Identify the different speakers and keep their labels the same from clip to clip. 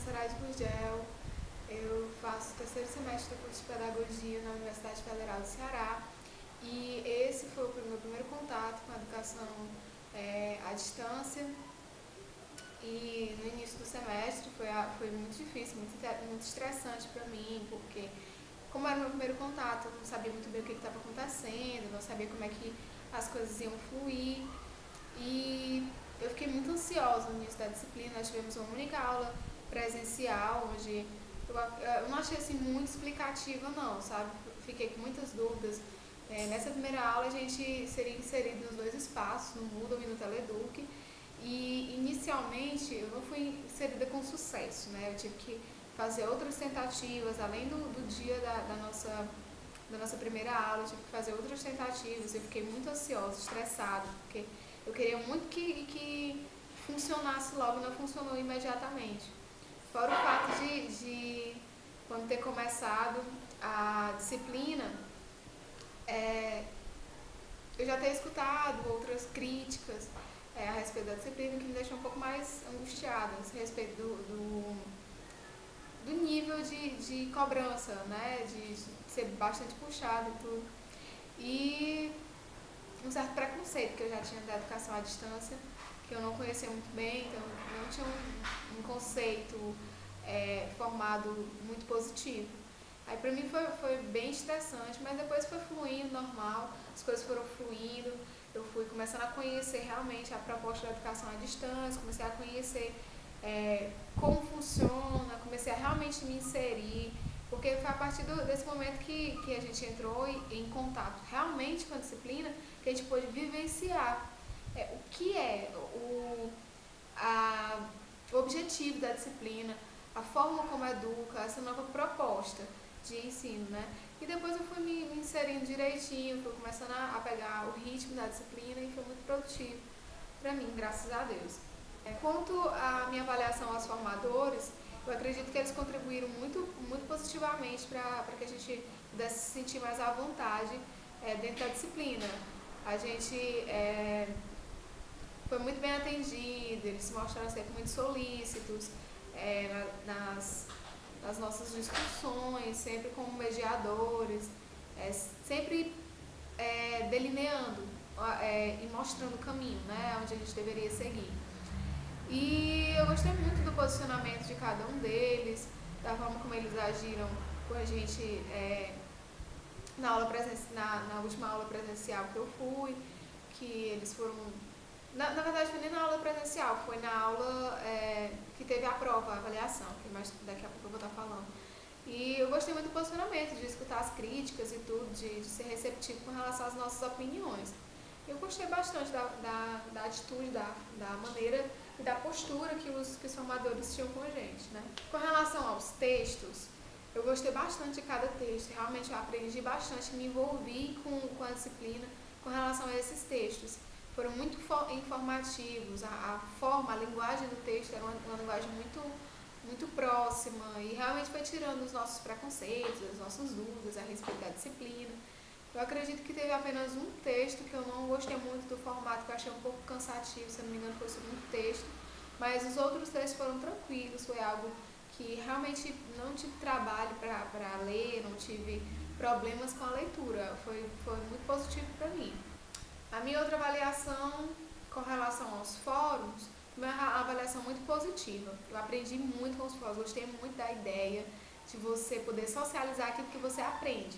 Speaker 1: Soraya Gurgel, eu faço o terceiro semestre do curso de Pedagogia na Universidade Federal do Ceará e esse foi o meu primeiro contato com a educação à distância. E no início do semestre foi muito difícil, muito estressante para mim, porque como era o meu primeiro contato, eu não sabia muito bem o que estava acontecendo, não sabia como é que as coisas iam fluir. E eu fiquei muito ansiosa no início da disciplina. Nós tivemos uma única aula presencial, onde eu não achei assim muito explicativa não, sabe? Fiquei com muitas dúvidas. Nessa primeira aula a gente seria inserido nos dois espaços, no Moodle e no Teleduc. E inicialmente eu não fui inserida com sucesso, né? Eu tive que fazer outras tentativas, além do dia da nossa primeira aula, eu tive que fazer outras tentativas. Eu fiquei muito ansiosa, estressada, porque eu queria muito que funcionasse logo, não funcionou imediatamente. Fora o fato de quando ter começado a disciplina, eu já ter escutado outras críticas a respeito da disciplina que me deixou um pouco mais angustiada a respeito do nível de cobrança, né? De ser bastante puxado e tudo. E um certo preconceito que eu já tinha da educação à distância, que eu não conhecia muito bem, então não tinha um conceito formado muito positivo. Aí pra mim foi bem estressante, mas depois foi fluindo normal, as coisas foram fluindo, eu fui começando a conhecer realmente a proposta da educação à distância, comecei a conhecer como funciona, comecei a realmente me inserir, porque foi a partir desse momento que a gente entrou em contato realmente com a disciplina, que a gente pôde vivenciar o que é o objetivo da disciplina, a forma como educa, essa nova proposta de ensino, né? E depois eu fui me inserindo direitinho, fui começando a pegar o ritmo da disciplina e foi muito produtivo para mim, graças a Deus. Quanto à minha avaliação aos formadores, eu acredito que eles contribuíram muito positivamente para que a gente pudesse se sentir mais à vontade dentro da disciplina. A gente foi muito bem atendido, eles se mostraram sempre muito solícitos nas nossas discussões, sempre como mediadores, sempre delineando e mostrando o caminho, né, onde a gente deveria seguir. E eu gostei muito do posicionamento de cada um deles, da forma como eles agiram com a gente na última aula presencial que eu fui, que eles foram... Na verdade, foi nem na aula presencial, foi na aula que teve a prova, a avaliação, que mais daqui a pouco eu vou estar falando. E eu gostei muito do posicionamento, de escutar as críticas e tudo, de ser receptivo com relação às nossas opiniões. Eu gostei bastante da atitude, da maneira e da postura que os formadores tinham com a gente, né? Com relação aos textos, eu gostei bastante de cada texto, realmente eu aprendi bastante, me envolvi com a disciplina com relação a esses textos. Foram muito informativos, a forma, a linguagem do texto era uma linguagem muito próxima e realmente foi tirando os nossos preconceitos, as nossas dúvidas a respeito da disciplina. Eu acredito que teve apenas um texto que eu não gostei muito do formato, que eu achei um pouco cansativo, se eu não me engano foi o segundo texto, mas os outros textos foram tranquilos, foi algo que realmente não tive trabalho para ler, não tive problemas com a leitura, foi muito positivo para mim. A minha outra avaliação com relação aos fóruns foi uma avaliação muito positiva. Eu aprendi muito com os fóruns, gostei muito da ideia de você poder socializar aquilo que você aprende,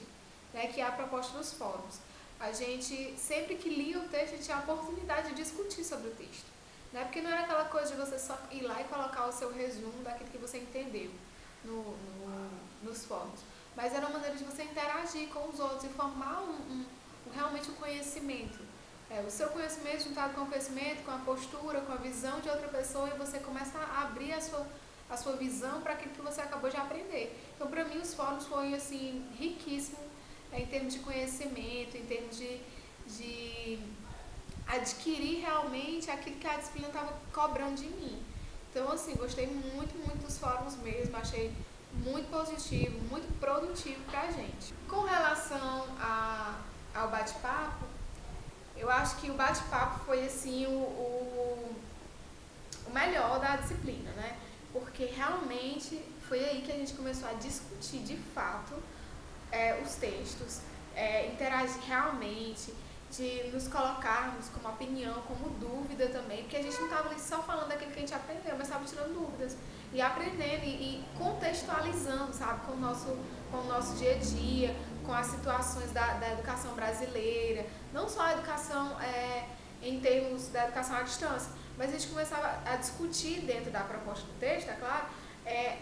Speaker 1: né, que é a proposta dos fóruns. A gente, sempre que lia o texto, a gente tinha a oportunidade de discutir sobre o texto, né, porque não era aquela coisa de você só ir lá e colocar o seu resumo daquilo que você entendeu nos fóruns, mas era uma maneira de você interagir com os outros e formar realmente um conhecimento. O seu conhecimento juntado com o conhecimento, com a postura, com a visão de outra pessoa, e você começa a abrir a sua visão para aquilo que você acabou de aprender. Então, para mim, os fóruns foram assim, riquíssimos em termos de conhecimento, em termos de adquirir realmente aquilo que a disciplina estava cobrando de mim. Então, assim, gostei muito dos fóruns mesmo, achei muito positivo, muito produtivo para a gente. Com relação ao bate-papo, eu acho que o bate-papo foi assim o melhor da disciplina, né? porque realmente foi aí que a gente começou a discutir de fato os textos, interagir realmente, de nos colocarmos como opinião, como dúvida também, porque a gente não estava ali só falando daquilo que a gente aprendeu, mas estava tirando dúvidas e aprendendo e contextualizando, sabe, com o nosso dia a dia, com as situações da educação brasileira, não só a educação em termos da educação à distância, mas a gente começava a discutir dentro da proposta do texto, é claro,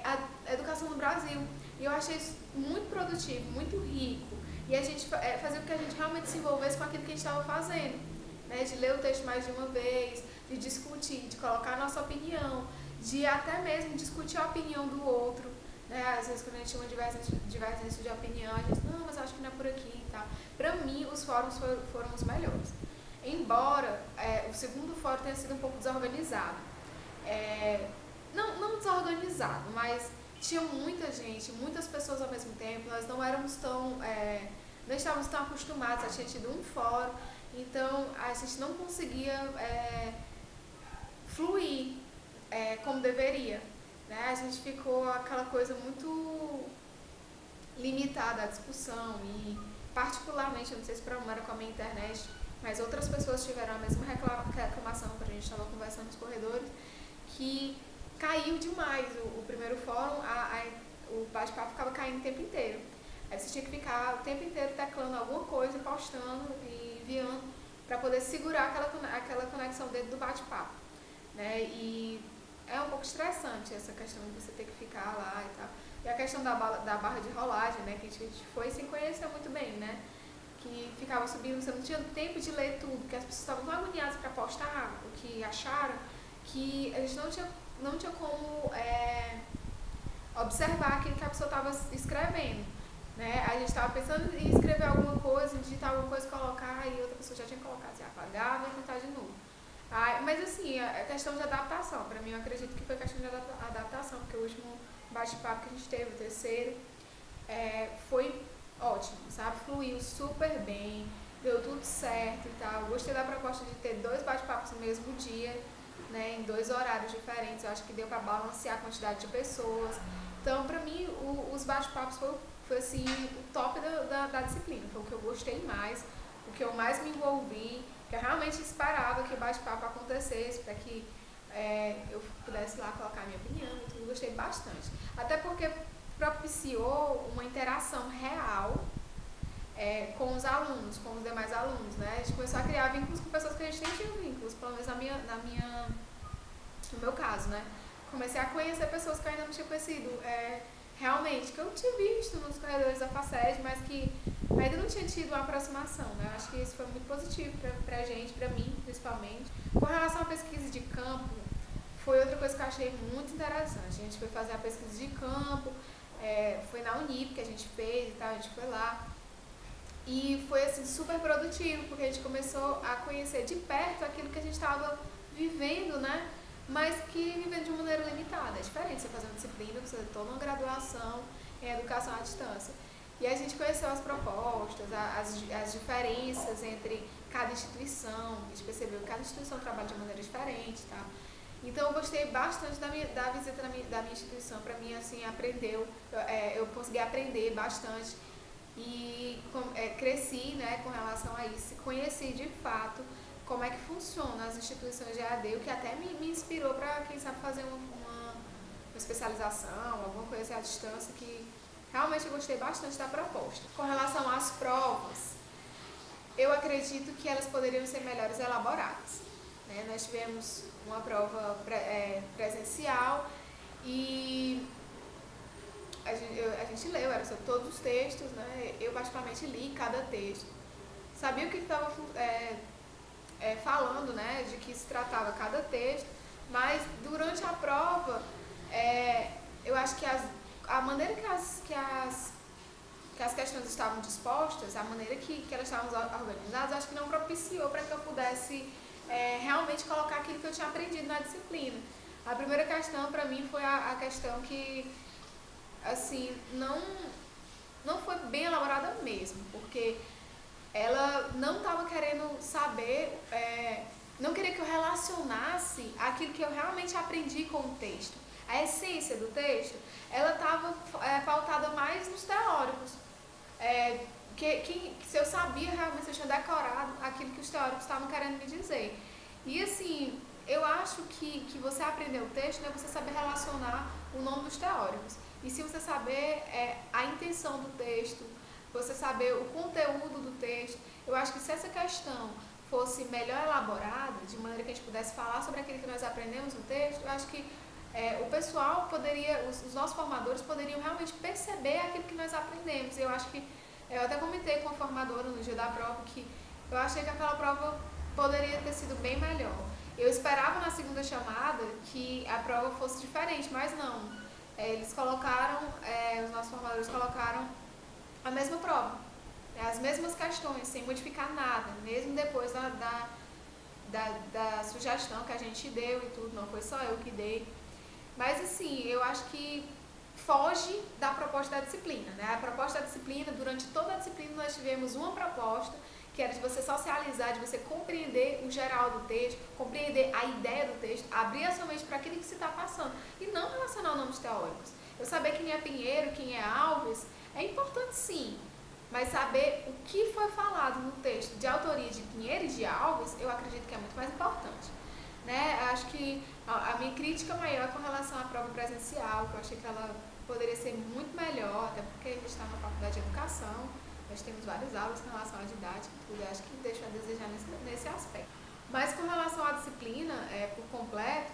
Speaker 1: a educação no Brasil. E eu achei isso muito produtivo, muito rico. E a gente fazia com que a gente realmente se envolvesse com aquilo que a gente estava fazendo, né? De ler o texto mais de uma vez, de discutir, de colocar a nossa opinião, de até mesmo discutir a opinião do outro, né? Às vezes quando a gente tinha uma divergência de opinião, a gente, não, mas acho que não é por aqui e tal. Pra mim, os fóruns foram os melhores. Embora o segundo fórum tenha sido um pouco desorganizado. Não desorganizado, mas tinha muita gente, muitas pessoas ao mesmo tempo, nós não éramos não estávamos tão acostumados, a tinha tido um fórum, então a gente não conseguia fluir como deveria, né? A gente ficou aquela coisa muito limitada à discussão e particularmente, eu não sei se o problema era com a minha internet, mas outras pessoas tiveram a mesma reclamação quando a gente estava conversando nos corredores, que caiu demais o primeiro fórum, o bate-papo ficava caindo o tempo inteiro. Aí você tinha que ficar o tempo inteiro teclando alguma coisa, postando e enviando para poder segurar aquela conexão dentro do bate-papo, né? E é um pouco estressante essa questão de você ter que ficar lá e tal. E a questão da barra de rolagem, né? Que a gente foi sem conhecer muito bem, né? Que ficava subindo, você não tinha tempo de ler tudo, porque as pessoas estavam tão agoniadas para postar o que acharam, que a gente não tinha como observar aquilo que a pessoa estava escrevendo, né? A gente estava pensando em escrever alguma coisa, em digitar alguma coisa, colocar, e outra pessoa já tinha colocado, se apagava e tentar de novo. Mas assim, a questão de adaptação, para mim eu acredito que foi questão de adaptação, porque o último bate-papo que a gente teve, o terceiro, foi ótimo, sabe? Fluiu super bem, deu tudo certo e tal. Gostei da proposta de ter 2 bate-papos no mesmo dia, né, em 2 horários diferentes. Eu acho que deu para balancear a quantidade de pessoas. Então, para mim, os bate-papos foi assim, o top da disciplina. Foi o que eu gostei mais, o que eu mais me envolvi, que eu realmente esperava que o bate-papo acontecesse, para que eu pudesse lá colocar a minha opinião e tudo. Gostei bastante. Até porque propiciou uma interação real com os alunos, com os demais alunos, né? A gente começou a criar vínculos com pessoas que a gente nem tinha vínculos, pelo menos no meu caso, né? Comecei a conhecer pessoas que eu ainda não tinha conhecido, realmente, que eu tinha visto nos corredores da FACED, mas que ainda não tinha tido uma aproximação, né? Eu acho que isso foi muito positivo pra gente, pra mim, principalmente. Com relação à pesquisa de campo, foi outra coisa que eu achei muito interessante. A gente foi fazer a pesquisa de campo, foi na Unip que a gente fez e tal, a gente foi lá. E foi assim super produtivo, porque a gente começou a conhecer de perto aquilo que a gente estava vivendo, né? Mas que vivendo de uma maneira limitada. É diferente você fazer uma disciplina, você toda uma graduação em educação à distância. E a gente conheceu as propostas, as diferenças entre cada instituição, a gente percebeu que cada instituição trabalha de maneira diferente, tá? Então eu gostei bastante da visita da minha instituição. Para mim, assim, eu consegui aprender bastante e cresci, né, com relação a isso, conheci de fato como é que funciona as instituições de EAD, o que até me inspirou para, quem sabe, fazer uma especialização, alguma coisa à distância, que realmente eu gostei bastante da proposta. Com relação às provas, eu acredito que elas poderiam ser melhores elaboradas, né? Nós tivemos uma prova presencial e a gente leu, era sobre todos os textos, né? Eu particularmente li cada texto, sabia o que estava falando, né, de que se tratava cada texto, mas durante a prova, eu acho que a maneira que as questões estavam dispostas, a maneira que elas estavam organizadas, acho que não propiciou para que eu pudesse realmente colocar aquilo que eu tinha aprendido na disciplina. A primeira questão para mim foi a questão que, assim, não foi bem elaborada mesmo, porque ela não estava querendo saber, não queria que eu relacionasse aquilo que eu realmente aprendi com o texto. a essência do texto, ela estava pautada mais nos teóricos. Se eu sabia realmente, se eu tinha decorado aquilo que os teóricos estavam querendo me dizer. E assim, eu acho que você aprender o texto, né, você saber relacionar o nome dos teóricos. E se você saber a intenção do texto, você saber o conteúdo do texto, eu acho que se essa questão fosse melhor elaborada, de maneira que a gente pudesse falar sobre aquilo que nós aprendemos no texto, eu acho que o pessoal poderia, os nossos formadores poderiam realmente perceber aquilo que nós aprendemos. Eu acho que, eu até comentei com a formadora no dia da prova que eu achei que aquela prova poderia ter sido bem melhor. Eu esperava na segunda chamada que a prova fosse diferente, mas não. Eles colocaram, os nossos formadores colocaram a mesma prova, as mesmas questões, sem modificar nada, mesmo depois da sugestão que a gente deu e tudo, não foi só eu que dei. Mas assim, eu acho que foge da proposta da disciplina, né? A proposta da disciplina, durante toda a disciplina nós tivemos uma proposta, que era de você socializar, de você compreender o geral do texto, compreender a ideia do texto, abrir a sua mente para aquilo que se está passando, e não relacionar nomes teóricos. Eu saber quem é Pinheiro, quem é Alves, é importante sim, mas saber o que foi falado no texto de autoria de Pinheiro e de Alves, eu acredito que é muito mais importante. Né? Acho que a minha crítica maior é com relação à prova presencial, que eu achei que ela poderia ser muito melhor, até porque a gente está na faculdade de educação, nós temos várias aulas com relação à didática e tudo, acho que deixa a desejar nesse aspecto. Mas com relação à disciplina, por completo,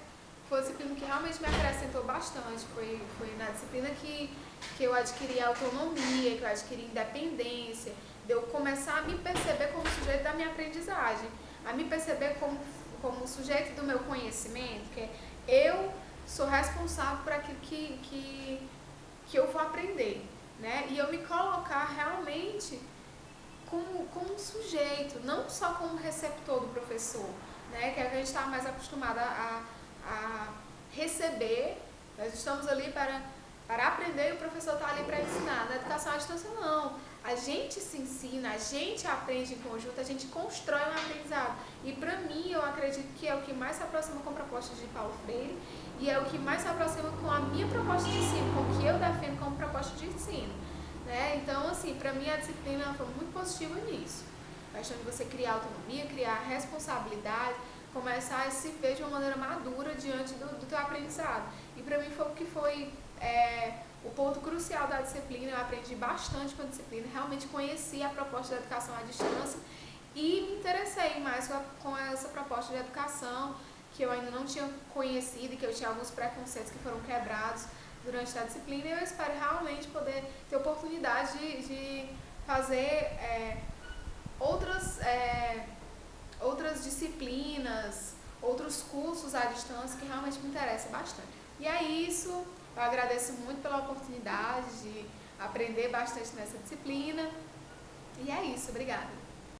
Speaker 1: foi uma disciplina que realmente me acrescentou bastante, foi na disciplina que eu adquiri autonomia, que eu adquiri independência, de eu começar a me perceber como sujeito da minha aprendizagem, a me perceber como sujeito do meu conhecimento, que eu sou responsável por aquilo que eu vou aprender, né? E eu me colocar realmente como um sujeito, não só como receptor do professor, né? Que é o que a gente está mais acostumado a receber. Nós estamos ali para aprender e o professor está ali para ensinar. Na educação à distância, não. A gente se ensina, a gente aprende em conjunto, a gente constrói um aprendizado. E para mim, eu acredito que é o que mais se aproxima com a proposta de Paulo Freire e é o que mais se aproxima com a minha proposta de ensino, com o que eu defendo como proposta de ensino. Né? Então, assim, para mim a disciplina foi muito positiva nisso. A questão de você criar autonomia, criar responsabilidade, começar a se ver de uma maneira madura diante do teu aprendizado. E para mim foi o que foi o ponto crucial da disciplina. Eu aprendi bastante com a disciplina, realmente conheci a proposta da educação à distância e me interessei mais com essa proposta de educação que eu ainda não tinha conhecido e que eu tinha alguns preconceitos que foram quebrados durante a disciplina, e eu espero realmente poder ter oportunidade de fazer outras disciplinas, outros cursos à distância que realmente me interessam bastante. E é isso, eu agradeço muito pela oportunidade de aprender bastante nessa disciplina, e é isso, obrigada.